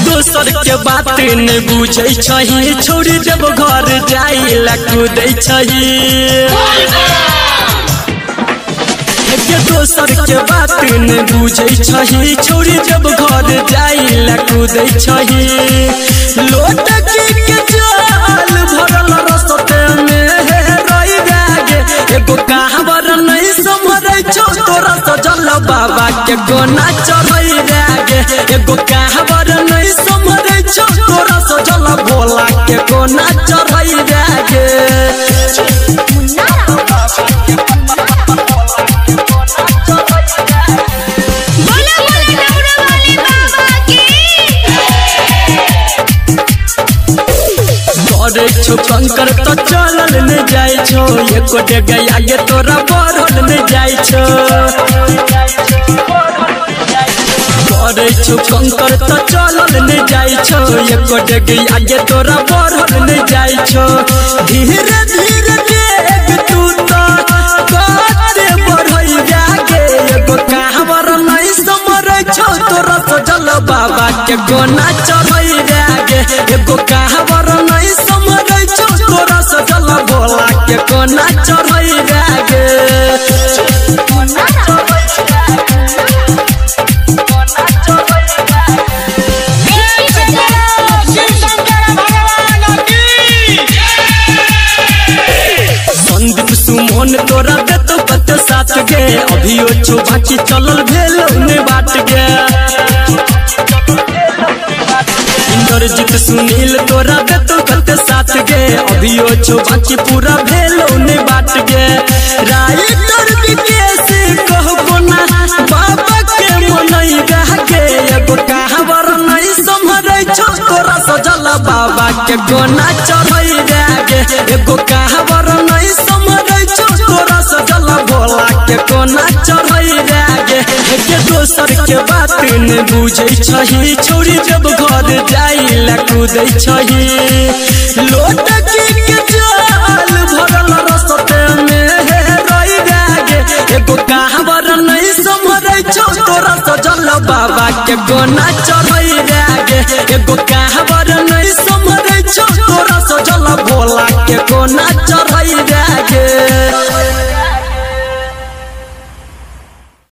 दोसर के बात नहीं बुझे छही छोड़ी जब घर जाइला कूदै छही दोसर के बात नहीं बुझे छही छोड़ी जब घर जाइला कूदै छही लोट के जाल भरल रसते में रही जागे एगो कहावर नहीं समझै छो तोरा सजल बाबा के गोना चढ़ै जागे एगो कहावर नहीं समझै छो तोरा सजल भोला के गोना चढ़ै जागे छो कंकर तो चलल न जाय छो एको डेगा आगे तोरा बढ़ल न जाय छो करे छो कंकर तो चलल न जाय छो एको डेगा आगे तोरा बढ़ल न जाय छो धीरे धीरे देख तू तो काते बढ़ई जागे एगो कहावर नहीं समरै छो तोरा सजल बाबा के गोना चढ़ै जागे एगो कहावर नहीं समरै छो तोरा सजल भोला के गोना चढ़ै जागे संदीप सुमन तोरा देतो पत साथ गे अभियो छो बाकी चलल भेल ने बाट गे इंद्रजीत सुनील तोरा देतो पत साथ गे अभियो छो बाकी पूरा भेल ने बाट गे राइटर विकेश कहबो ना बाबा के मनई गागे एगो कहावर नहीं समझै छो तोरा सजल बाबा के गोना चढ़ै जागे एगो कहावर नहीं समझै छो तोरा सजल भोला के गोना चढ़ै जागे के दोसर के बात नहीं बुझै छही छोड़ी जब घर जाइला कूदै छही लोट के जाल भरल रसते में रही जागे एगो कहावर नहीं समझै छो तोरा सजल बाबा के गोना चढ़ै जागे एगो कहावर नहीं समझै छो तोरा सजल भोला के गोना